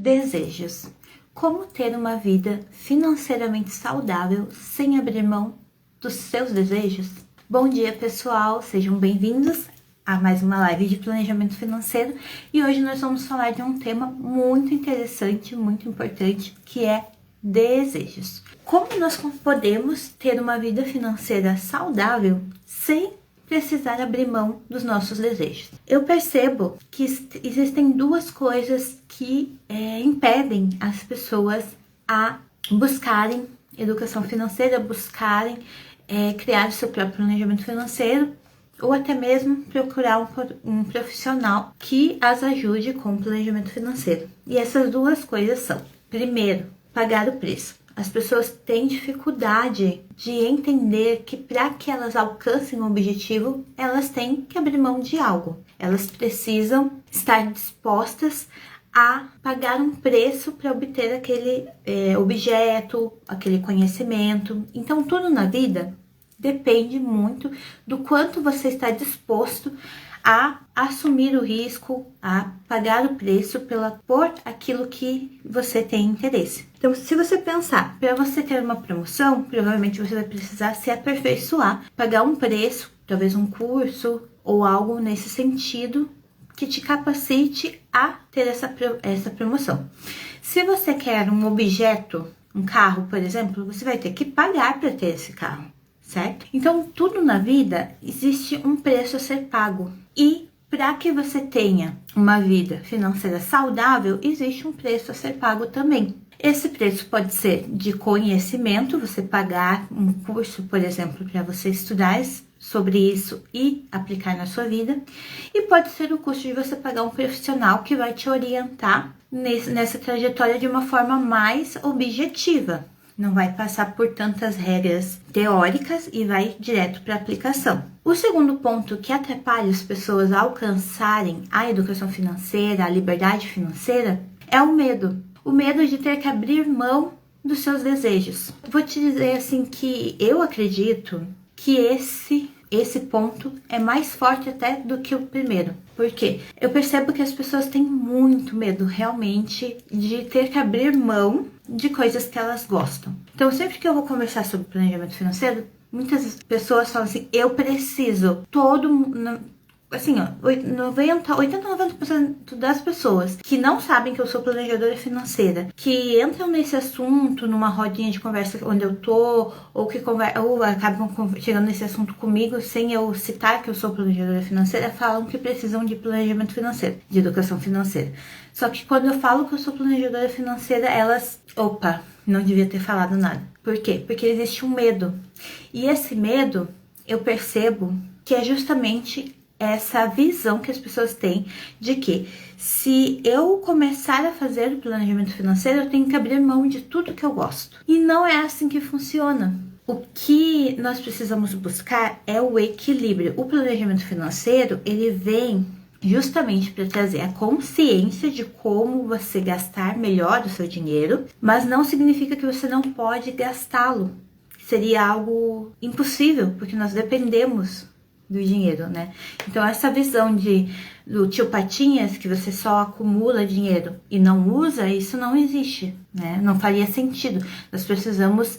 Desejos. Como ter uma vida financeiramente saudável sem abrir mão dos seus desejos? Bom dia, pessoal! Sejam bem-vindos a mais uma live de planejamento financeiro e hoje nós vamos falar de um tema muito interessante, muito importante, que é desejos. Como nós podemos ter uma vida financeira saudável sem precisar abrir mão dos nossos desejos? Eu percebo que existem duas coisas que impedem as pessoas a buscarem educação financeira, buscarem criar o seu próprio planejamento financeiro ou até mesmo procurar um profissional que as ajude com o planejamento financeiro. E essas duas coisas são, primeiro, pagar o preço. As pessoas têm dificuldade de entender que para que elas alcancem o objetivo, elas têm que abrir mão de algo. Elas precisam estar dispostas a pagar um preço para obter aquele objeto, aquele conhecimento. Então, tudo na vida depende muito do quanto você está disposto a assumir o risco, a pagar o preço por aquilo que você tem interesse. Então, se você pensar, para você ter uma promoção, provavelmente você vai precisar se aperfeiçoar, pagar um preço, talvez um curso ou algo nesse sentido que te capacite a ter essa promoção. Se você quer um objeto, um carro, por exemplo, você vai ter que pagar para ter esse carro, certo? Então, tudo na vida existe um preço a ser pago. E para que você tenha uma vida financeira saudável, existe um preço a ser pago também. Esse preço pode ser de conhecimento, você pagar um curso, por exemplo, para você estudar sobre isso e aplicar na sua vida. E pode ser o custo de você pagar um profissional que vai te orientar nessa trajetória de uma forma mais objetiva. Não vai passar por tantas regras teóricas e vai direto para a aplicação. O segundo ponto que atrapalha as pessoas a alcançarem a educação financeira, a liberdade financeira, é o medo. O medo de ter que abrir mão dos seus desejos. Vou te dizer assim que eu acredito que esse ponto é mais forte até do que o primeiro. Por quê? Eu percebo que as pessoas têm muito medo realmente de ter que abrir mão de coisas que elas gostam. Então, sempre que eu vou conversar sobre planejamento financeiro, muitas pessoas falam assim, eu preciso, assim, ó, 80-90% das pessoas que não sabem que eu sou planejadora financeira, que entram nesse assunto numa rodinha de conversa onde eu tô, ou acabam chegando nesse assunto comigo sem eu citar que eu sou planejadora financeira, falam que precisam de planejamento financeiro, de educação financeira. Só que quando eu falo que eu sou planejadora financeira, elas, não devia ter falado nada. Por quê? Porque existe um medo. E esse medo, eu percebo que é justamente essa visão que as pessoas têm de que se eu começar a fazer o planejamento financeiro, eu tenho que abrir mão de tudo que eu gosto. E não é assim que funciona. O que nós precisamos buscar é o equilíbrio. O planejamento financeiro, ele vem justamente para trazer a consciência de como você gastar melhor o seu dinheiro, mas não significa que você não pode gastá-lo. Seria algo impossível, porque nós dependemos do dinheiro, né? Então, essa visão do tio Patinhas, que você só acumula dinheiro e não usa, isso não existe, né? Não faria sentido. Nós precisamos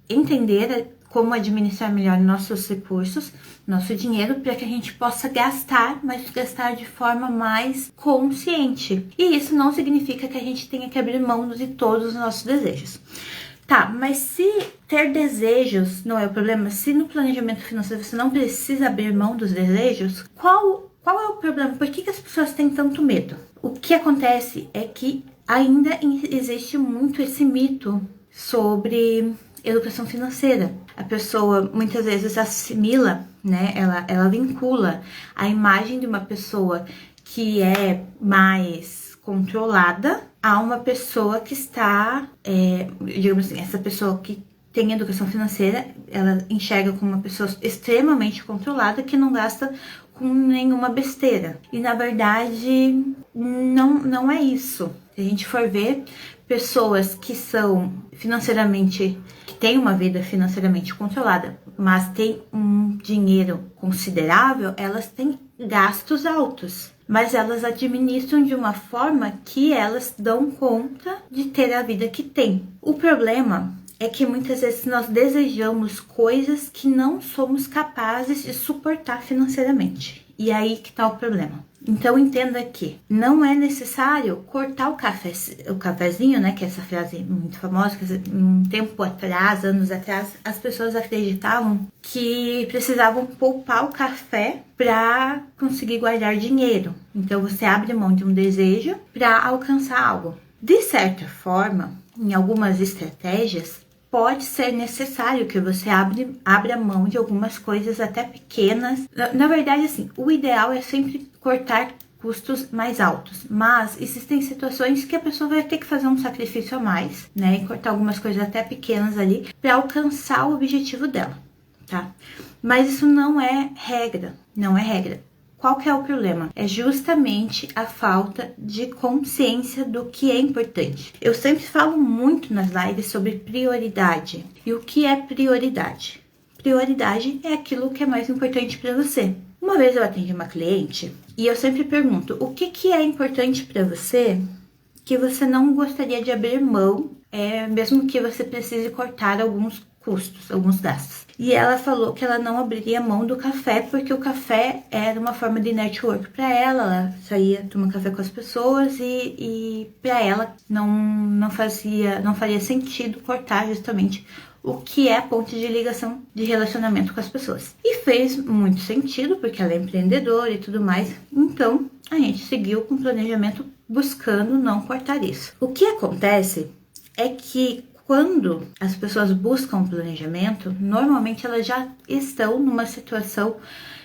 entender como administrar melhor nossos recursos, nosso dinheiro, para que a gente possa gastar, mas gastar de forma mais consciente. E isso não significa que a gente tenha que abrir mão de todos os nossos desejos. Tá, mas se ter desejos não é o problema, se no planejamento financeiro você não precisa abrir mão dos desejos, qual é o problema? Por que as pessoas têm tanto medo? O que acontece é que ainda existe muito esse mito sobre educação financeira. A pessoa muitas vezes assimila, né? Ela vincula a imagem de uma pessoa que é mais controlada a uma pessoa que está, digamos assim, essa pessoa que tem educação financeira, ela enxerga como uma pessoa extremamente controlada que não gasta com nenhuma besteira. E na verdade, não é isso. Se a gente for ver, pessoas que são financeiramente, que têm uma vida financeiramente controlada, mas têm um dinheiro considerável, elas têm gastos altos. mas elas administram de uma forma que elas dão conta de ter a vida que tem. O problema é que muitas vezes nós desejamos coisas que não somos capazes de suportar financeiramente. E aí que tá o problema. Então entenda que não é necessário cortar o cafezinho, né? Que é essa frase muito famosa, que um tempo atrás, anos atrás, as pessoas acreditavam que precisavam poupar o café para conseguir guardar dinheiro. Então você abre mão de um desejo para alcançar algo. De certa forma, em algumas estratégias, pode ser necessário que você abra mão de algumas coisas até pequenas. Na verdade, assim, o ideal é sempre cortar custos mais altos. Mas existem situações que a pessoa vai ter que fazer um sacrifício a mais, né? E cortar algumas coisas até pequenas ali para alcançar o objetivo dela, tá? Mas isso não é regra, não é regra. Qual que é o problema? É justamente a falta de consciência do que é importante. Eu sempre falo muito nas lives sobre prioridade. E o que é prioridade? Prioridade é aquilo que é mais importante para você. Uma vez eu atendi uma cliente e eu sempre pergunto, o que é importante para você que você não gostaria de abrir mão, mesmo que você precise cortar alguns custos, alguns gastos. E ela falou que ela não abriria mão do café, porque o café era uma forma de network para ela saía tomar café com as pessoas e para ela não faria sentido cortar justamente o que é a ponte de ligação de relacionamento com as pessoas. E fez muito sentido, porque ela é empreendedora e tudo mais, então a gente seguiu com o planejamento buscando não cortar isso. O que acontece é que quando as pessoas buscam planejamento, normalmente elas já estão numa situação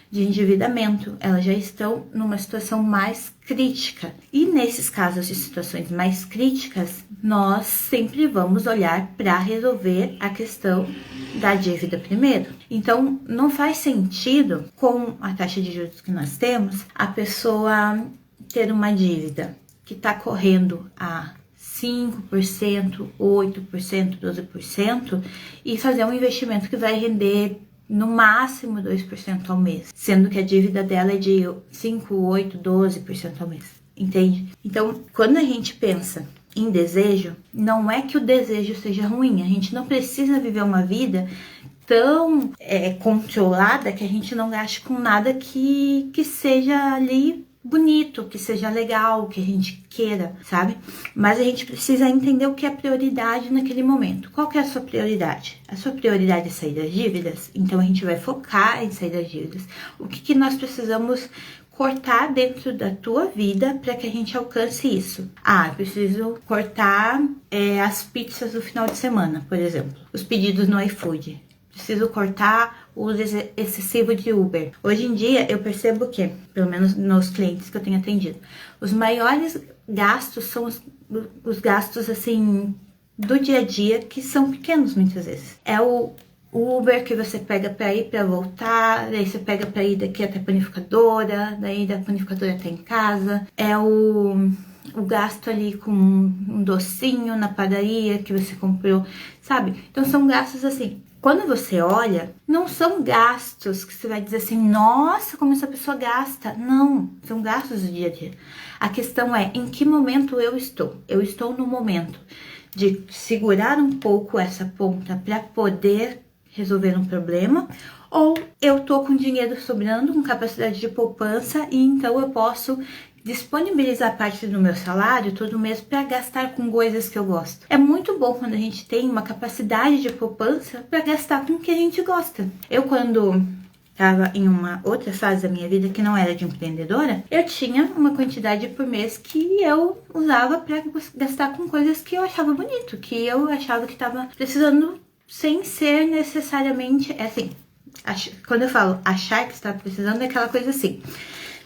de endividamento, elas já estão numa situação mais crítica. E nesses casos de situações mais críticas, nós sempre vamos olhar para resolver a questão da dívida primeiro. Então, não faz sentido, com a taxa de juros que nós temos, a pessoa ter uma dívida que está correndo a 5%, 8%, 12% e fazer um investimento que vai render no máximo 2% ao mês, sendo que a dívida dela é de 5, 8, 12% ao mês, entende? Então, quando a gente pensa em desejo, não é que o desejo seja ruim, a gente não precisa viver uma vida tão controlada que a gente não gaste com nada que seja ali bonito, que seja legal, que a gente queira, sabe? Mas a gente precisa entender o que é prioridade naquele momento. Qual que é a sua prioridade? A sua prioridade é sair das dívidas? Então a gente vai focar em sair das dívidas. O que nós precisamos cortar dentro da tua vida para que a gente alcance isso? Eu preciso cortar as pizzas do final de semana, por exemplo. Os pedidos no iFood. Preciso cortar o uso excessivo de Uber. Hoje em dia, eu percebo que, pelo menos nos clientes que eu tenho atendido, os maiores gastos são os gastos, assim, do dia a dia, que são pequenos, muitas vezes. É o Uber que você pega para ir, para voltar, daí você pega para ir daqui até a panificadora, daí da panificadora até em casa. É o gasto ali com um docinho na padaria que você comprou, sabe? Então, são gastos assim. Quando você olha, não são gastos que você vai dizer assim, nossa, como essa pessoa gasta. Não, são gastos do dia a dia. A questão é, em que momento eu estou? Eu estou no momento de segurar um pouco essa ponta para poder resolver um problema, ou eu tô com dinheiro sobrando, com capacidade de poupança, e então eu posso disponibilizar parte do meu salário todo mês para gastar com coisas que eu gosto. É muito bom quando a gente tem uma capacidade de poupança para gastar com o que a gente gosta. Eu, quando estava em uma outra fase da minha vida que não era de empreendedora, eu tinha uma quantidade por mês que eu usava para gastar com coisas que eu achava bonito, que eu achava que estava precisando, sem ser necessariamente, assim, quando eu falo achar que está precisando, é aquela coisa assim.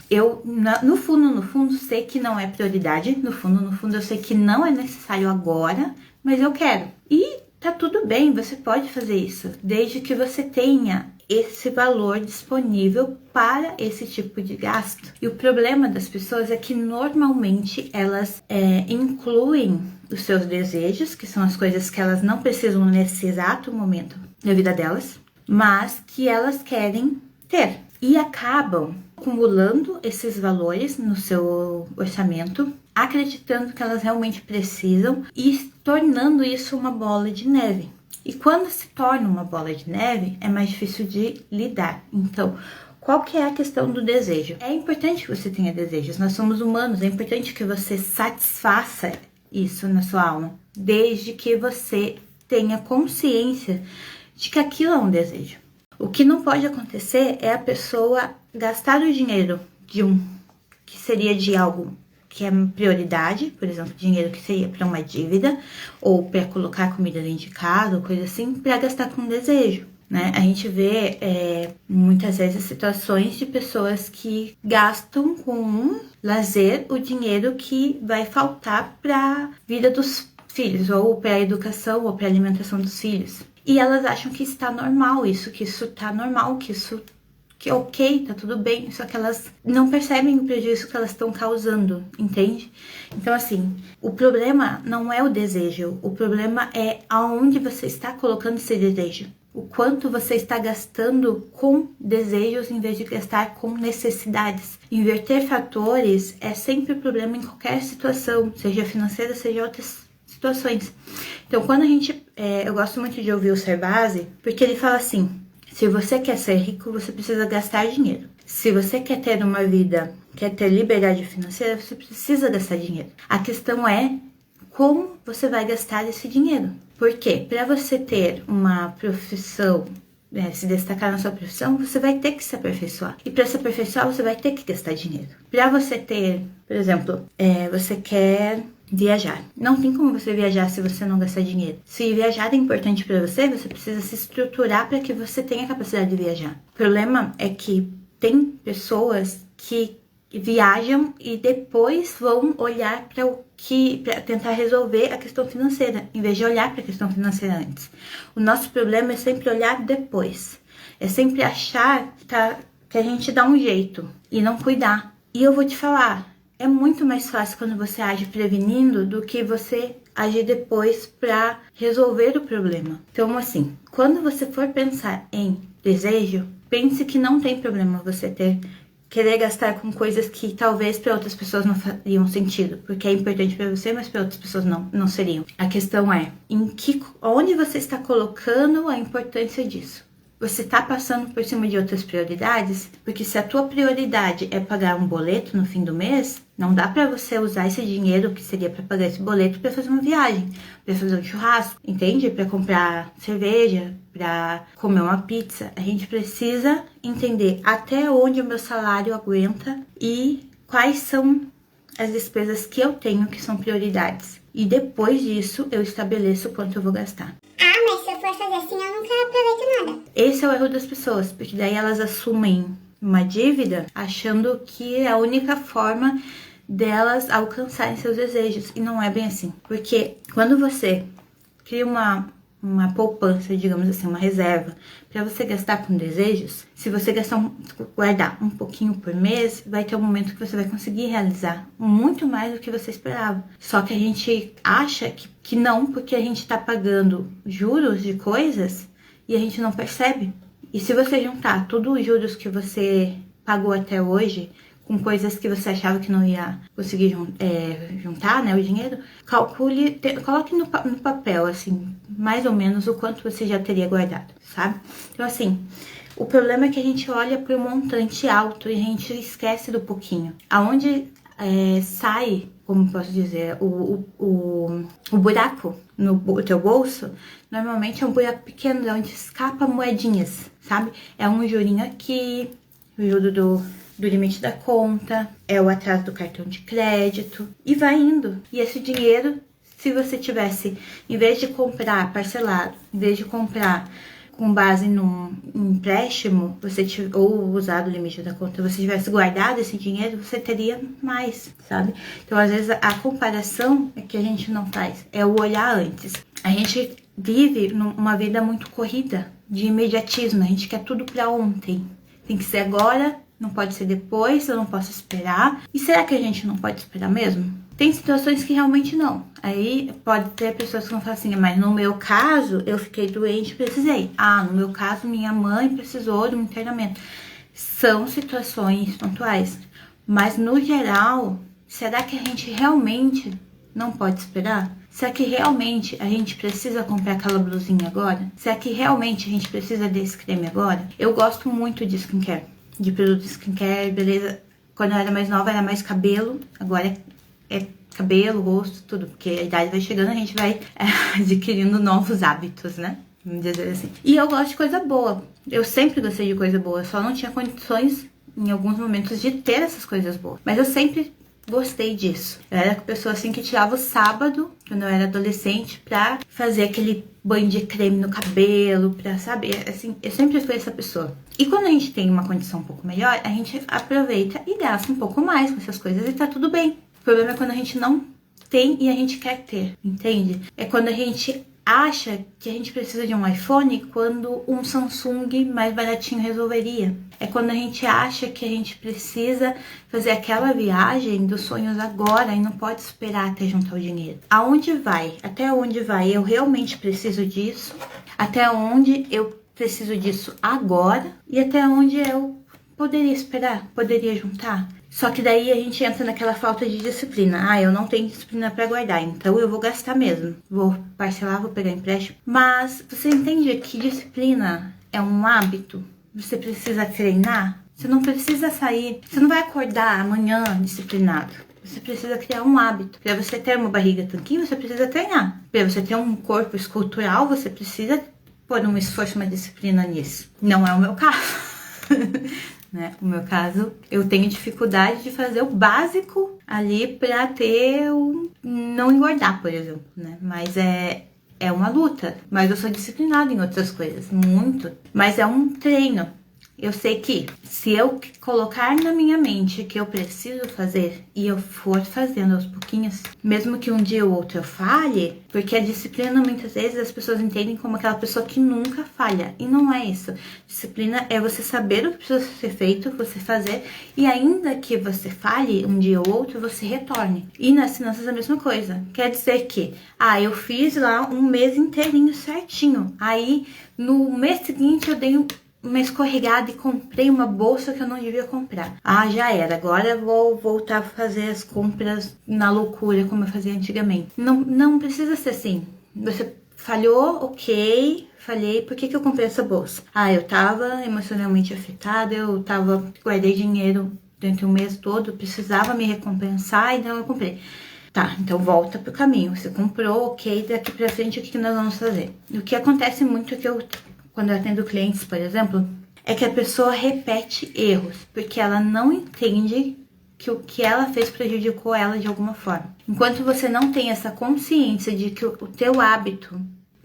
Eu, no fundo, sei que não é prioridade. No fundo, eu sei que não é necessário agora, mas eu quero. E tá tudo bem, você pode fazer isso, desde que você tenha esse valor disponível para esse tipo de gasto. E o problema das pessoas é que normalmente elas incluem os seus desejos, que são as coisas que elas não precisam nesse exato momento da vida delas, mas que elas querem ter. E acabam acumulando esses valores no seu orçamento, acreditando que elas realmente precisam e tornando isso uma bola de neve. E quando se torna uma bola de neve, é mais difícil de lidar. Então, qual que é a questão do desejo? É importante que você tenha desejos, nós somos humanos, é importante que você satisfaça isso na sua alma, desde que você tenha consciência de que aquilo é um desejo. O que não pode acontecer é a pessoa gastar o dinheiro que seria de algo que é prioridade, por exemplo, dinheiro que seria para uma dívida ou para colocar comida dentro de casa ou coisa assim, para gastar com desejo, né? A gente vê muitas vezes situações de pessoas que gastam com lazer o dinheiro que vai faltar para a vida dos filhos, ou para a educação ou para a alimentação dos filhos. E elas acham que está normal isso, que isso está normal, que ok, tá tudo bem, só que elas não percebem o prejuízo que elas estão causando, entende? Então, assim, o problema não é o desejo, o problema é aonde você está colocando esse desejo. O quanto você está gastando com desejos em vez de gastar com necessidades. Inverter fatores é sempre problema em qualquer situação, seja financeira, seja outras situações. Então, quando eu gosto muito de ouvir o Cerbasi, porque ele fala assim: se você quer ser rico, você precisa gastar dinheiro. Se você quer ter uma vida, quer ter liberdade financeira, você precisa gastar dinheiro. A questão é como você vai gastar esse dinheiro. Porque para você ter uma profissão, se destacar na sua profissão, você vai ter que se aperfeiçoar. E para se aperfeiçoar, você vai ter que gastar dinheiro. Para você ter, por exemplo, você quer viajar. Não tem como você viajar se você não gastar dinheiro. Se viajar é importante para você, você precisa se estruturar para que você tenha capacidade de viajar. O problema é que tem pessoas que viajam e depois vão olhar para tentar resolver a questão financeira, em vez de olhar para a questão financeira antes. O nosso problema é sempre olhar depois. É sempre achar que a gente dá um jeito e não cuidar. E eu vou te falar, é muito mais fácil quando você age prevenindo do que você agir depois para resolver o problema. Então, assim, quando você for pensar em desejo, pense que não tem problema você querer gastar com coisas que talvez para outras pessoas não fariam sentido, porque é importante para você, mas para outras pessoas não seriam. A questão é onde você está colocando a importância disso. Você está passando por cima de outras prioridades? Porque se a tua prioridade é pagar um boleto no fim do mês, não dá para você usar esse dinheiro que seria para pagar esse boleto para fazer uma viagem, para fazer um churrasco, entende? Para comprar cerveja, para comer uma pizza. A gente precisa entender até onde o meu salário aguenta e quais são as despesas que eu tenho que são prioridades. E depois disso, eu estabeleço quanto eu vou gastar. Mas se eu for fazer assim, eu nunca aproveito nada. Esse é o erro das pessoas, porque daí elas assumem uma dívida achando que é a única forma delas alcançarem seus desejos. E não é bem assim. Porque quando você cria uma poupança, digamos assim, uma reserva, para você gastar com desejos, se você guardar um pouquinho por mês, vai ter um momento que você vai conseguir realizar muito mais do que você esperava. Só que a gente acha que não, porque a gente está pagando juros de coisas e a gente não percebe. E se você juntar todos os juros que você pagou até hoje com coisas que você achava que não ia conseguir juntar, né, o dinheiro, coloque no papel, assim, mais ou menos o quanto você já teria guardado, sabe? Então, assim, o problema é que a gente olha para o montante alto e a gente esquece do pouquinho. Aonde sai, como posso dizer, o buraco no teu bolso, normalmente é um buraco pequeno, de onde escapa moedinhas, sabe? É um jurinho aqui, o juro do limite da conta, é o atraso do cartão de crédito, e vai indo. E esse dinheiro, se você tivesse, em vez de comprar parcelado, em vez de comprar com base num empréstimo, ou usar o limite da conta, você tivesse guardado esse dinheiro, você teria mais, sabe? Então, às vezes, a comparação é que a gente não faz, é o olhar antes. A gente vive uma vida muito corrida, de imediatismo, a gente quer tudo pra ontem. Tem que ser agora, não pode ser depois, eu não posso esperar. E será que a gente não pode esperar mesmo? Tem situações que realmente não. Aí pode ter pessoas que vão falar assim, mas no meu caso, eu fiquei doente e precisei. No meu caso, minha mãe precisou de um internamento. São situações pontuais, mas no geral, será que a gente realmente não pode esperar? Será que realmente a gente precisa comprar aquela blusinha agora? Será que realmente a gente precisa desse creme agora? Eu gosto muito de skincare, de produto de skincare, beleza. Quando eu era mais nova era mais cabelo, agora é cabelo, rosto, tudo. Porque a idade vai chegando, a gente vai adquirindo novos hábitos, né? Vamos dizer assim. E eu gosto de coisa boa. Eu sempre gostei de coisa boa, só não tinha condições em alguns momentos de ter essas coisas boas. Mas eu sempre gostei disso. Eu era a pessoa assim que tirava o sábado, quando eu era adolescente, pra fazer aquele banho de creme no cabelo, pra saber, assim, eu sempre fui essa pessoa. E quando a gente tem uma condição um pouco melhor, a gente aproveita e gasta um pouco mais com essas coisas e tá tudo bem. O problema é quando a gente não tem e a gente quer ter, entende? É quando a gente acha que a gente precisa de um iPhone quando um Samsung mais baratinho resolveria. É quando a gente acha que a gente precisa fazer aquela viagem dos sonhos agora e não pode esperar até juntar o dinheiro. Aonde vai? Até onde vai? Eu realmente preciso disso? Até onde eu preciso disso agora? E até onde eu poderia esperar? Poderia juntar? Só que daí a gente entra naquela falta de disciplina. Ah, eu não tenho disciplina para guardar, então eu vou gastar mesmo. Vou parcelar, vou pegar empréstimo. Mas você entende que disciplina é um hábito? Você precisa treinar? Você não precisa sair. Você não vai acordar amanhã disciplinado. Você precisa criar um hábito. Para você ter uma barriga tanquinho, você precisa treinar. Para você ter um corpo escultural, você precisa pôr um esforço, uma disciplina nisso. Não é o meu caso. Né? No meu caso, eu tenho dificuldade de fazer o básico ali pra ter não engordar, por exemplo, né? Mas é uma luta. Mas eu sou disciplinada em outras coisas, muito. Mas é um treino. Eu sei que se eu colocar na minha mente que eu preciso fazer e eu for fazendo aos pouquinhos, mesmo que um dia ou outro eu falhe, porque a disciplina muitas vezes as pessoas entendem como aquela pessoa que nunca falha. E não é isso. Disciplina é você saber o que precisa ser feito, você fazer, e ainda que você falhe um dia ou outro, você retorne. E nas finanças é a mesma coisa. Quer dizer que, eu fiz lá um mês inteirinho certinho. Aí no mês seguinte eu dei uma escorregada e comprei uma bolsa que eu não devia comprar. Já era. Agora eu vou voltar a fazer as compras na loucura, como eu fazia antigamente. Não precisa ser assim. Você falhou, ok, falhei, por que eu comprei essa bolsa? Eu tava emocionalmente afetada, guardei dinheiro durante o mês todo, precisava me recompensar, então eu comprei. Tá, então volta pro caminho. Você comprou, ok, daqui pra frente o que nós vamos fazer? O que acontece muito é que quando eu atendo clientes, por exemplo, é que a pessoa repete erros, porque ela não entende que o que ela fez prejudicou ela de alguma forma. Enquanto você não tem essa consciência de que o teu hábito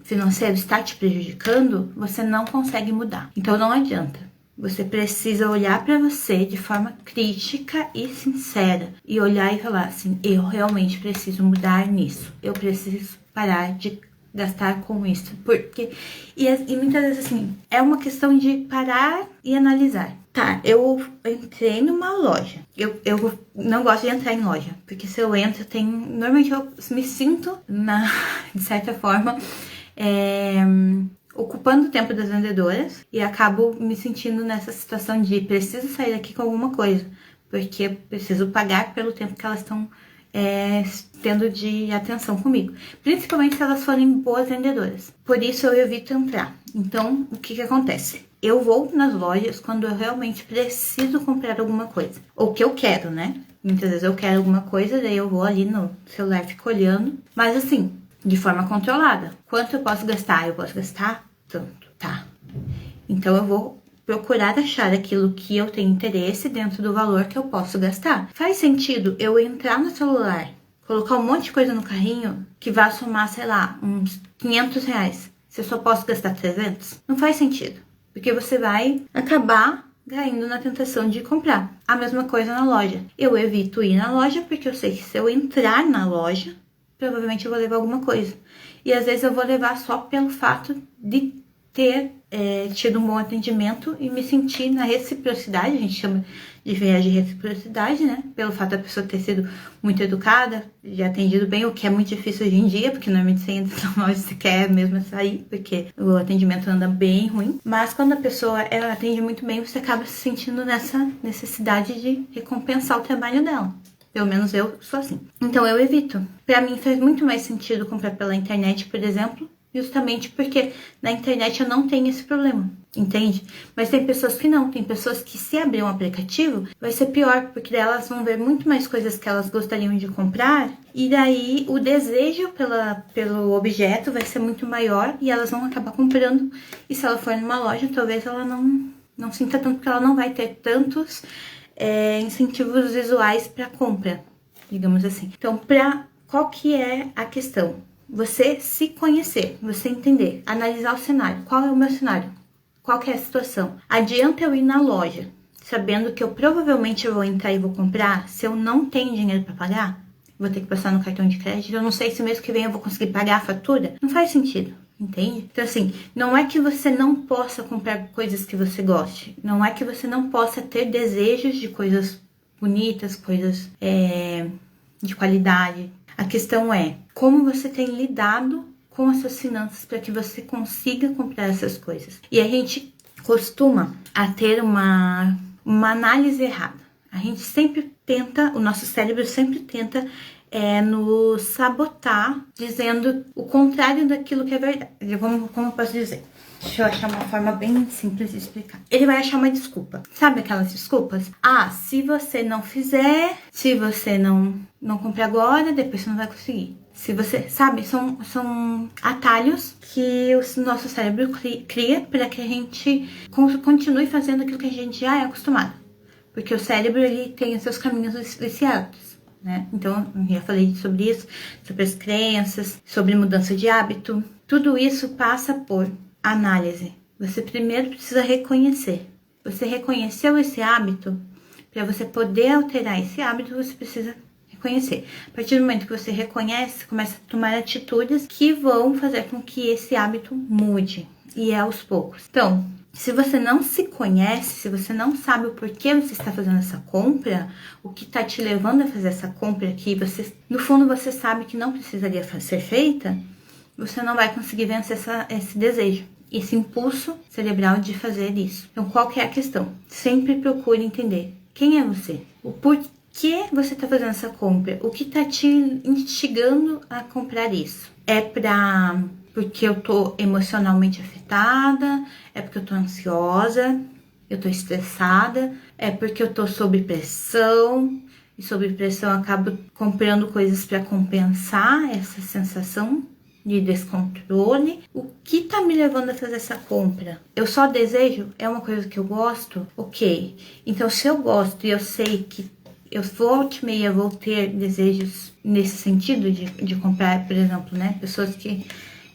financeiro está te prejudicando, você não consegue mudar. Então não adianta. Você precisa olhar para você de forma crítica e sincera e olhar e falar assim, eu realmente preciso mudar nisso. Eu preciso parar de gastar com isso. Porque e muitas vezes assim, é uma questão de parar e analisar. Tá, eu entrei numa loja. Eu não gosto de entrar em loja, porque se eu entro, normalmente eu me sinto de certa forma ocupando o tempo das vendedoras e acabo me sentindo nessa situação de preciso sair daqui com alguma coisa, porque preciso pagar pelo tempo que elas estão tendo de atenção comigo, principalmente se elas forem boas vendedoras. Por isso eu evito entrar. Então, o que acontece? Eu vou nas lojas quando eu realmente preciso comprar alguma coisa, ou que eu quero, né? Muitas vezes eu quero alguma coisa, daí eu vou ali no celular, fico olhando, mas assim, de forma controlada. Quanto eu posso gastar? Eu posso gastar tanto, tá? Então eu vou procurar achar aquilo que eu tenho interesse dentro do valor que eu posso gastar. Faz sentido eu entrar no celular, colocar um monte de coisa no carrinho que vai somar, sei lá, uns R$500. Se eu só posso gastar 300? Não faz sentido. Porque você vai acabar caindo na tentação de comprar. A mesma coisa na loja. Eu evito ir na loja porque eu sei que se eu entrar na loja, provavelmente eu vou levar alguma coisa. E às vezes eu vou levar só pelo fato de ter tido um bom atendimento e me sentir na reciprocidade, a gente chama de viés de reciprocidade, né? Pelo fato da pessoa ter sido muito educada, de atendido bem, o que é muito difícil hoje em dia, porque normalmente você entra na loja e quer mesmo sair, porque o atendimento anda bem ruim. Mas quando a pessoa ela atende muito bem, você acaba se sentindo nessa necessidade de recompensar o trabalho dela. Pelo menos eu sou assim. Então eu evito. Pra mim faz muito mais sentido comprar pela internet, por exemplo, justamente porque na internet eu não tenho esse problema, entende? Mas tem pessoas que não, tem pessoas que se abrir um aplicativo vai ser pior, porque daí elas vão ver muito mais coisas que elas gostariam de comprar e daí o desejo pelo objeto vai ser muito maior e elas vão acabar comprando. E se ela for numa loja, talvez ela não sinta tanto, porque ela não vai ter tantos incentivos visuais para compra, digamos assim. Então, qual que é a questão? Você se conhecer, você entender, analisar o cenário. Qual é o meu cenário? Qual que é a situação? Adianta eu ir na loja, sabendo que eu provavelmente vou entrar e vou comprar, se eu não tenho dinheiro para pagar? Vou ter que passar no cartão de crédito, eu não sei se mês que vem eu vou conseguir pagar a fatura. Não faz sentido, entende? Então assim, não é que você não possa comprar coisas que você goste, não é que você não possa ter desejos de coisas bonitas, coisas de qualidade. A questão é como você tem lidado com as suas finanças para que você consiga comprar essas coisas. E a gente costuma a ter uma análise errada. A gente sempre tenta, o nosso cérebro sempre tenta nos sabotar, dizendo o contrário daquilo que é verdade. Como eu posso dizer? Deixa eu achar uma forma bem simples de explicar. Ele vai achar uma desculpa. Sabe aquelas desculpas? Ah, se você não fizer, se você não comprar agora, depois você não vai conseguir. Se você, sabe, são atalhos que o nosso cérebro cria para que a gente continue fazendo aquilo que a gente já é acostumado. Porque o cérebro, ele tem os seus caminhos viciados, né? Então, eu já falei sobre isso, sobre as crenças, sobre mudança de hábito. Tudo isso passa por análise. Você primeiro precisa reconhecer. Você reconheceu esse hábito, para você poder alterar esse hábito, você precisa reconhecer. A partir do momento que você reconhece, começa a tomar atitudes que vão fazer com que esse hábito mude. E é aos poucos. Então, se você não se conhece, se você não sabe o porquê você está fazendo essa compra, o que está te levando a fazer essa compra que você, no fundo, você sabe que não precisaria ser feita, você não vai conseguir vencer esse desejo, esse impulso cerebral de fazer isso. Então, qual que é a questão? Sempre procure entender quem é você, o porquê você está fazendo essa compra, o que está te instigando a comprar isso. Porque eu tô emocionalmente afetada, é porque eu tô ansiosa, eu tô estressada, é porque eu tô sob pressão, e sob pressão eu acabo comprando coisas para compensar essa sensação de descontrole. O que tá me levando a fazer essa compra? Eu só desejo? É uma coisa que eu gosto? Ok. Então, se eu gosto e eu sei que eu volta e meia vou ter desejos nesse sentido de comprar, por exemplo, né? Pessoas que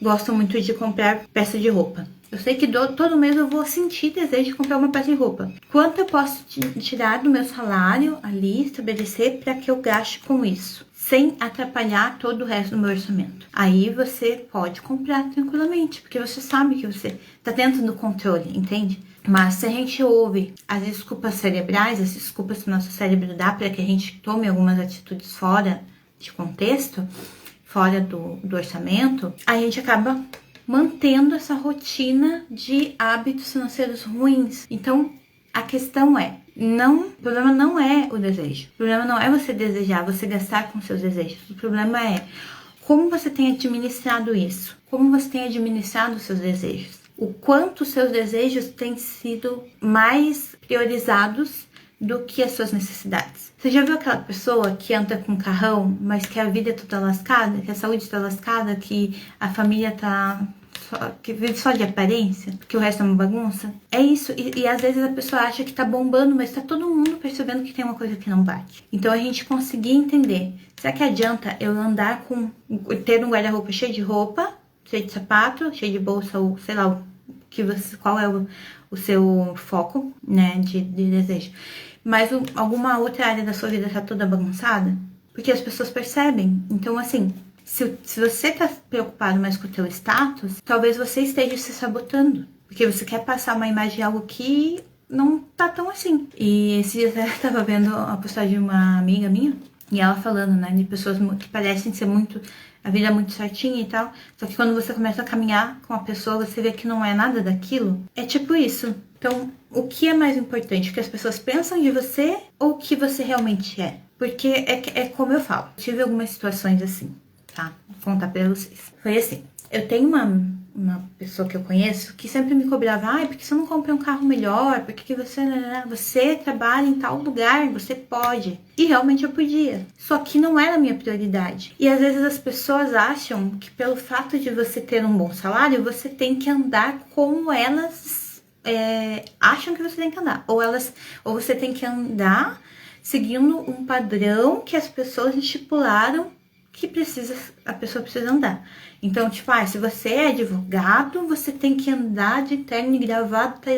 gostam muito de comprar peça de roupa. Eu sei que todo mês eu vou sentir desejo de comprar uma peça de roupa. Quanto eu posso tirar do meu salário ali, estabelecer para que eu gaste com isso, sem atrapalhar todo o resto do meu orçamento? Aí você pode comprar tranquilamente, porque você sabe que você está dentro do controle, entende? Mas se a gente ouve as desculpas cerebrais, as desculpas que o nosso cérebro dá para que a gente tome algumas atitudes fora de contexto, fora do orçamento, a gente acaba mantendo essa rotina de hábitos financeiros ruins. Então, a questão o problema não é o desejo. O problema não é você desejar, você gastar com seus desejos. O problema é como você tem administrado isso, como você tem administrado os seus desejos. O quanto os seus desejos têm sido mais priorizados do que as suas necessidades. Você já viu aquela pessoa que anda com um carrão, mas que a vida é toda lascada, que a saúde tá lascada, que a família que vive só de aparência, que o resto é uma bagunça? É isso, e às vezes a pessoa acha que tá bombando, mas tá todo mundo percebendo que tem uma coisa que não bate. Então a gente conseguir entender, será que adianta eu andar ter um guarda-roupa cheio de roupa, cheio de sapato, cheio de bolsa, ou sei lá, qual é o seu foco, né, de desejo? Mas alguma outra área da sua vida tá toda bagunçada? Porque as pessoas percebem. Então, assim, se você tá preocupado mais com o teu status, talvez você esteja se sabotando. Porque você quer passar uma imagem de algo que não tá tão assim. E esse dia eu tava vendo a postagem de uma amiga minha, e ela falando, né, de pessoas que parecem ser muito, a vida é muito certinha e tal, só que quando você começa a caminhar com a pessoa, você vê que não é nada daquilo. É tipo isso. Então, o que é mais importante? O que as pessoas pensam de você ou o que você realmente é? Porque é como eu falo. Tive algumas situações assim, tá? Vou contar pra vocês. Foi assim, eu tenho uma pessoa que eu conheço que sempre me cobrava, ai, porque você não compra um carro melhor? Por que você trabalha em tal lugar? Você pode. E realmente eu podia. Só que não era a minha prioridade. E às vezes as pessoas acham que pelo fato de você ter um bom salário, você tem que andar como elas acham que você tem que andar. Ou você tem que andar seguindo um padrão que as pessoas estipularam que a pessoa precisa andar. Então, tipo, se você é advogado, você tem que andar de terno e gravata.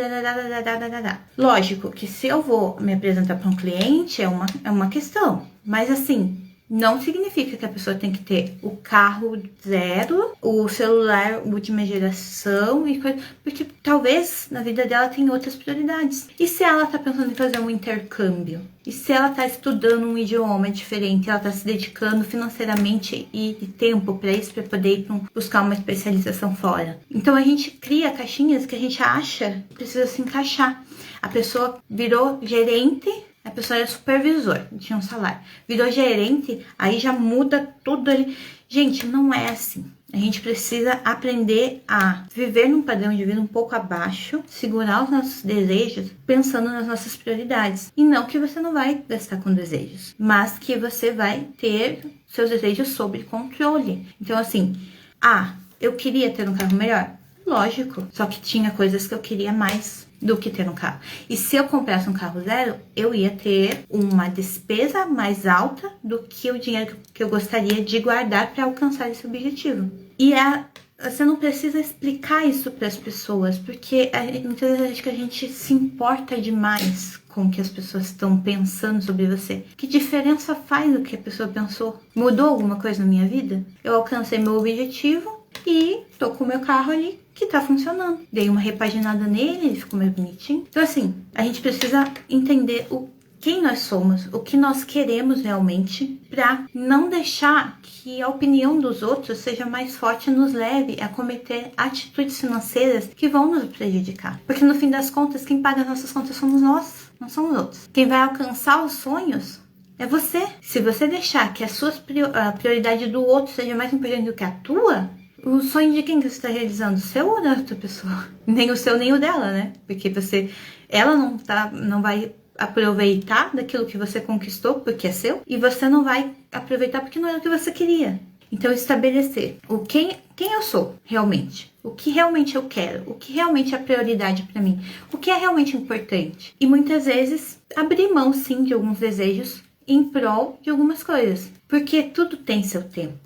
Lógico que se eu vou me apresentar para um cliente, é uma questão. Mas assim, não significa que a pessoa tem que ter o carro zero, o celular última geração e coisa, porque talvez na vida dela tem outras prioridades. E se ela tá pensando em fazer um intercâmbio? E se ela tá estudando um idioma diferente, ela tá se dedicando financeiramente e tempo para isso, para poder ir buscar uma especialização fora? Então a gente cria caixinhas que a gente acha que precisa se encaixar. A pessoa virou gerente, a pessoa era supervisor, tinha um salário. Virou gerente, aí já muda tudo ali. Gente, não é assim. A gente precisa aprender a viver num padrão de vida um pouco abaixo, segurar os nossos desejos, pensando nas nossas prioridades. E não que você não vai gastar com desejos, mas que você vai ter seus desejos sob controle. Então, assim, eu queria ter um carro melhor? Lógico, só que tinha coisas que eu queria mais do que ter um carro. E se eu comprasse um carro zero, eu ia ter uma despesa mais alta do que o dinheiro que eu gostaria de guardar para alcançar esse objetivo. E você não precisa explicar isso para as pessoas, porque muitas vezes a gente se importa demais com o que as pessoas estão pensando sobre você. Que diferença faz o que a pessoa pensou? Mudou alguma coisa na minha vida? Eu alcancei meu objetivo e tô com o meu carro ali que tá funcionando. Dei uma repaginada nele, ele ficou mais bonitinho. Então assim, a gente precisa entender quem nós somos, o que nós queremos realmente, para não deixar que a opinião dos outros seja mais forte e nos leve a cometer atitudes financeiras que vão nos prejudicar. Porque no fim das contas, quem paga as nossas contas somos nós, não são os outros. Quem vai alcançar os sonhos é você. Se você deixar que a prioridade do outro seja mais importante do que a tua, o sonho de quem que você está realizando? O seu ou da outra pessoa? Nem o seu, nem o dela, né? Porque ela não vai aproveitar daquilo que você conquistou porque é seu, e você não vai aproveitar porque não é o que você queria. Então, estabelecer quem eu sou realmente, o que realmente eu quero, o que realmente é prioridade para mim, o que é realmente importante. E muitas vezes abrir mão, sim, de alguns desejos em prol de algumas coisas, porque tudo tem seu tempo.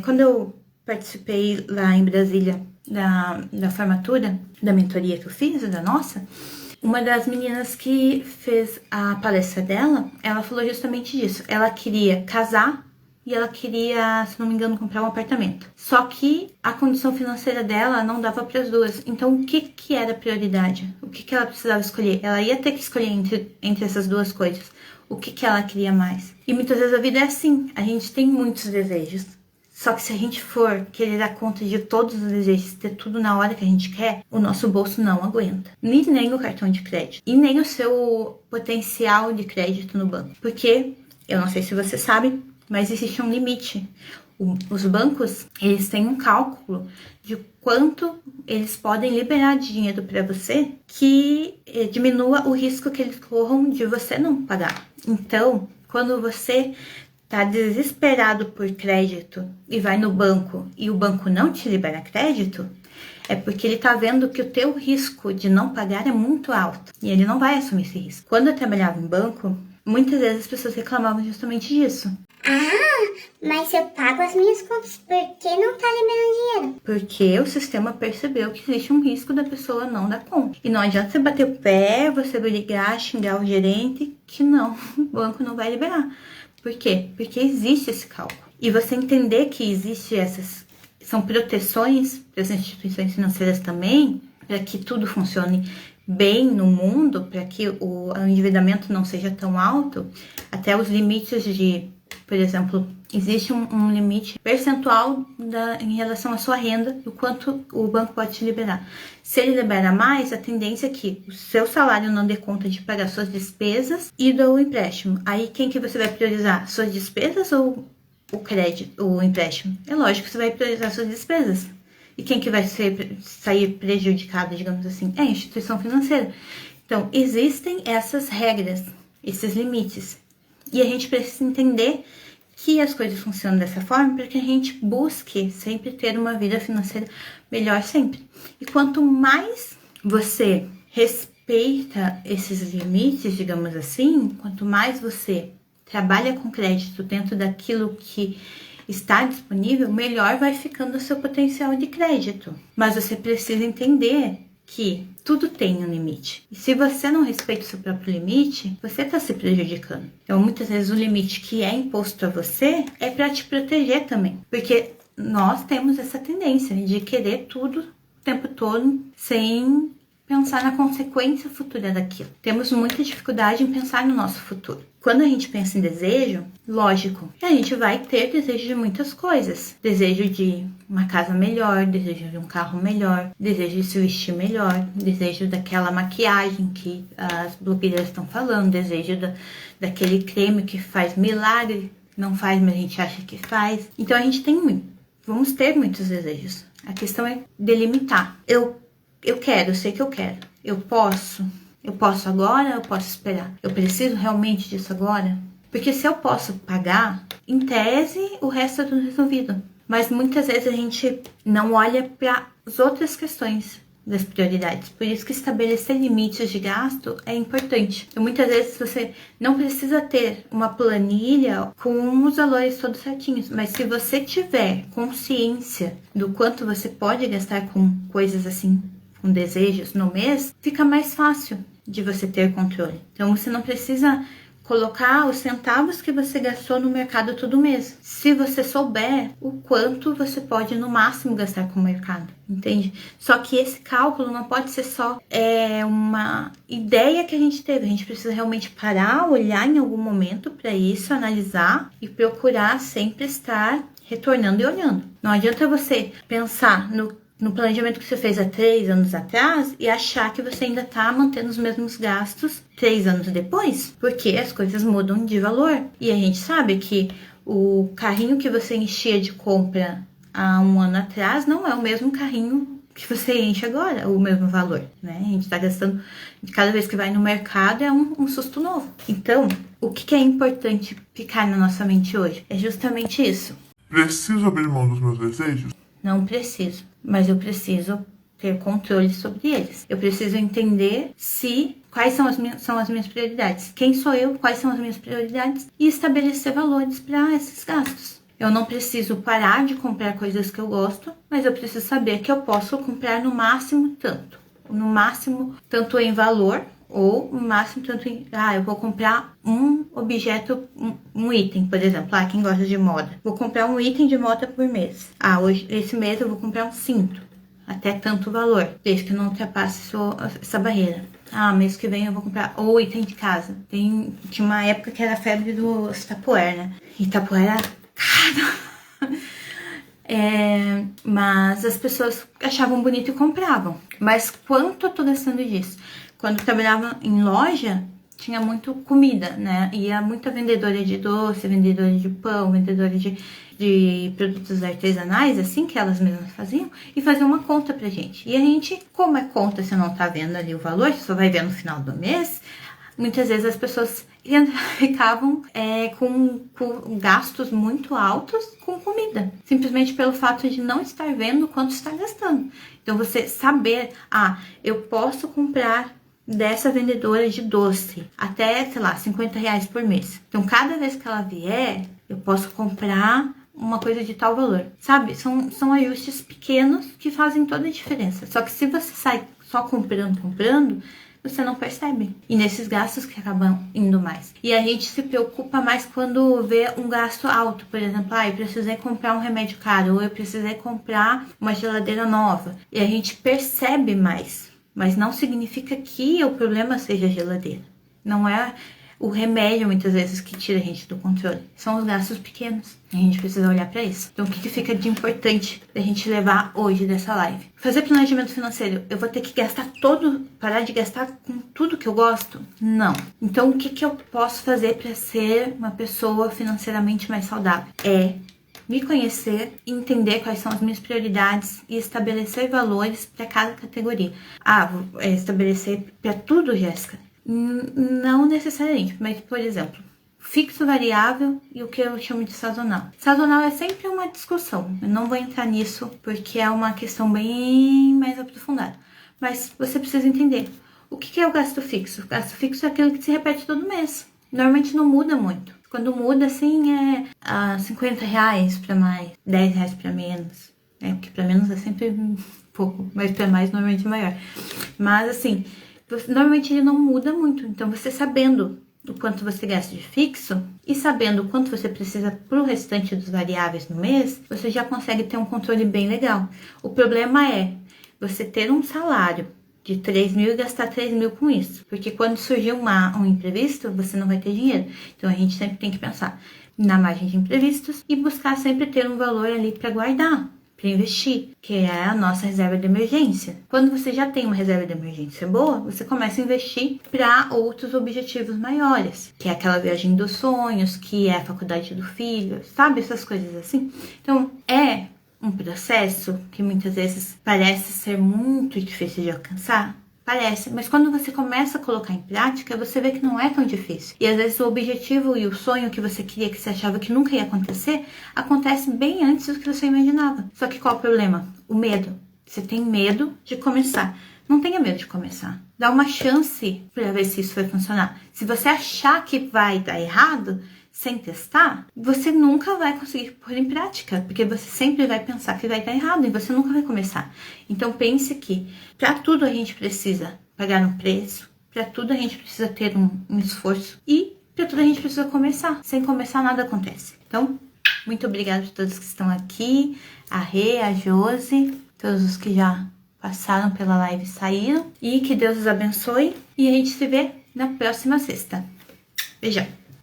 Quando eu participei lá em Brasília da formatura, da mentoria que eu fiz, da nossa, uma das meninas que fez a palestra dela, ela falou justamente disso. Ela queria casar e ela queria, se não me engano, comprar um apartamento. Só que a condição financeira dela não dava para as duas. Então, o que era prioridade? O que ela precisava escolher? Ela ia ter que escolher entre essas duas coisas. O que ela queria mais? E muitas vezes a vida é assim. A gente tem muitos desejos. Só que se a gente for querer dar conta de todos os desejos, ter tudo na hora que a gente quer, o nosso bolso não aguenta. E nem o cartão de crédito. E nem o seu potencial de crédito no banco. Porque, eu não sei se você sabe, mas existe um limite. Os bancos, eles têm um cálculo de quanto eles podem liberar de dinheiro para você que diminua o risco que eles corram de você não pagar. Então, quando você tá desesperado por crédito e vai no banco e o banco não te libera crédito, é porque ele tá vendo que o teu risco de não pagar é muito alto e ele não vai assumir esse risco. Quando eu trabalhava em banco, muitas vezes as pessoas reclamavam justamente disso. Mas eu pago as minhas contas, por que não tá liberando dinheiro? Porque o sistema percebeu que existe um risco da pessoa não dar conta. E não adianta você bater o pé, você ligar, xingar o gerente, que não, o banco não vai liberar. Por quê? Porque existe esse cálculo. E você entender que existe são proteções para as instituições financeiras também, para que tudo funcione bem no mundo, para que o endividamento não seja tão alto, até os limites de, por exemplo, existe um limite percentual em relação à sua renda, do quanto o banco pode te liberar. Se ele libera mais, a tendência é que o seu salário não dê conta de pagar suas despesas e do empréstimo. Aí quem que você vai priorizar? Suas despesas ou o crédito, o empréstimo? É lógico que você vai priorizar suas despesas. E quem que vai sair prejudicado, digamos assim? É a instituição financeira. Então, existem essas regras, esses limites. E a gente precisa entender que as coisas funcionam dessa forma para que a gente busque sempre ter uma vida financeira melhor sempre. E quanto mais você respeita esses limites, digamos assim, quanto mais você trabalha com crédito dentro daquilo que está disponível, melhor vai ficando o seu potencial de crédito. Mas você precisa entender que tudo tem um limite. E se você não respeita o seu próprio limite, você está se prejudicando. Então, muitas vezes, o limite que é imposto a você é para te proteger também. Porque nós temos essa tendência de querer tudo o tempo todo sem pensar na consequência futura daquilo. Temos muita dificuldade em pensar no nosso futuro. Quando a gente pensa em desejo, lógico, a gente vai ter desejo de muitas coisas. Desejo de uma casa melhor, desejo de um carro melhor, desejo de se vestir melhor, desejo daquela maquiagem que as blogueiras estão falando, desejo daquele creme que faz milagre, não faz, mas a gente acha que faz. Então a gente vamos ter muitos desejos. A questão é delimitar. Eu sei que eu quero. Eu posso agora, eu posso esperar. Eu preciso realmente disso agora? Porque se eu posso pagar, em tese, o resto é tudo resolvido. Mas muitas vezes a gente não olha para as outras questões das prioridades. Por isso que estabelecer limites de gasto é importante. Então, muitas vezes você não precisa ter uma planilha com os valores todos certinhos, mas se você tiver consciência do quanto você pode gastar com coisas assim, com desejos no mês, fica mais fácil de você ter controle. Então, você não precisa colocar os centavos que você gastou no mercado todo mês. Se você souber o quanto você pode, no máximo, gastar com o mercado, entende? Só que esse cálculo não pode ser só uma ideia que a gente teve. A gente precisa realmente parar, olhar em algum momento para isso, analisar e procurar sempre estar retornando e olhando. Não adianta você pensar no planejamento que você fez há 3 anos atrás e achar que você ainda está mantendo os mesmos gastos 3 anos depois, porque as coisas mudam de valor. E a gente sabe que o carrinho que você enchia de compra há 1 ano atrás não é o mesmo carrinho que você enche agora, o mesmo valor, né? A gente está gastando, cada vez que vai no mercado é um susto novo. Então, o que é importante ficar na nossa mente hoje? É justamente isso. Preciso abrir mão dos meus desejos? Não preciso, mas eu preciso ter controle sobre eles. Eu preciso entender quais são as minhas prioridades. Quem sou eu, quais são as minhas prioridades e estabelecer valores para esses gastos. Eu não preciso parar de comprar coisas que eu gosto, mas eu preciso saber que eu posso comprar no máximo tanto. No máximo tanto em valor ou no máximo tanto em... eu vou comprar um objeto, um item, por exemplo. Quem gosta de moda. Vou comprar um item de moda por mês. Hoje, esse mês eu vou comprar um cinto. Até tanto valor, desde que não ultrapasse essa barreira. Mês que vem eu vou comprar o item de casa. Tinha uma época que era a febre do Tupperware, né? E Tupperware era caro. Mas as pessoas achavam bonito e compravam. Mas quanto eu tô gastando disso? Quando eu trabalhava em loja, tinha muito comida, né? Ia muita vendedora de doce, vendedora de pão, vendedora de produtos artesanais, assim, que elas mesmas faziam, e faziam uma conta pra gente. E a gente, como é conta, você não tá vendo ali o valor, você só vai ver no final do mês, muitas vezes as pessoas ficavam com gastos muito altos com comida, simplesmente pelo fato de não estar vendo quanto está gastando. Então, você saber, eu posso comprar dessa vendedora de doce até, sei lá, R$50 por mês. Então, cada vez que ela vier, eu posso comprar uma coisa de tal valor, sabe? São ajustes pequenos que fazem toda a diferença. Só que se você sai só comprando, você não percebe. E nesses gastos que acabam indo mais. E a gente se preocupa mais quando vê um gasto alto. Por exemplo, eu precisei comprar um remédio caro, ou eu precisei comprar uma geladeira nova. E a gente percebe mais Mas não significa que o problema seja a geladeira. Não é o remédio, muitas vezes, que tira a gente do controle. São os gastos pequenos. A gente precisa olhar para isso. Então, o que fica de importante da gente levar hoje dessa live? Fazer planejamento financeiro. Eu vou ter que gastar parar de gastar com tudo que eu gosto? Não. Então, o que eu posso fazer para ser uma pessoa financeiramente mais saudável? É me conhecer, entender quais são as minhas prioridades e estabelecer valores para cada categoria. Vou estabelecer para tudo, Jéssica? Não necessariamente, mas, por exemplo, fixo, variável e o que eu chamo de sazonal. Sazonal é sempre uma discussão, eu não vou entrar nisso porque é uma questão bem mais aprofundada. Mas você precisa entender, o que é o gasto fixo? O gasto fixo é aquilo que se repete todo mês. Normalmente não muda muito. Quando muda, assim, é R$50 para mais, R$10 para menos. Porque para menos é sempre pouco, mas para mais normalmente é maior. Mas, assim, normalmente ele não muda muito. Então, você sabendo o quanto você gasta de fixo e sabendo o quanto você precisa para o restante dos variáveis no mês, você já consegue ter um controle bem legal. O problema é você ter um salário de 3 mil e gastar 3 mil com isso. Porque quando surgir um imprevisto, você não vai ter dinheiro. Então, a gente sempre tem que pensar na margem de imprevistos e buscar sempre ter um valor ali para guardar, para investir, que é a nossa reserva de emergência. Quando você já tem uma reserva de emergência boa, você começa a investir para outros objetivos maiores, que é aquela viagem dos sonhos, que é a faculdade do filho, sabe? Essas coisas assim. Então, é um processo que muitas vezes parece ser muito difícil de alcançar. Parece, mas quando você começa a colocar em prática, você vê que não é tão difícil. E às vezes o objetivo e o sonho que você queria, que você achava que nunca ia acontecer, acontece bem antes do que você imaginava. Só que qual é o problema? O medo. Você tem medo de começar. Não tenha medo de começar. Dá uma chance para ver se isso vai funcionar. Se você achar que vai dar errado, sem testar, você nunca vai conseguir pôr em prática, porque você sempre vai pensar que vai dar errado e você nunca vai começar. Então pense que para tudo a gente precisa pagar um preço, para tudo a gente precisa ter um esforço e para tudo a gente precisa começar. Sem começar nada acontece. Então, muito obrigada a todos que estão aqui, a Rê, a Josi, todos os que já passaram pela live e saíram, e que Deus os abençoe e a gente se vê na próxima sexta. Beijão!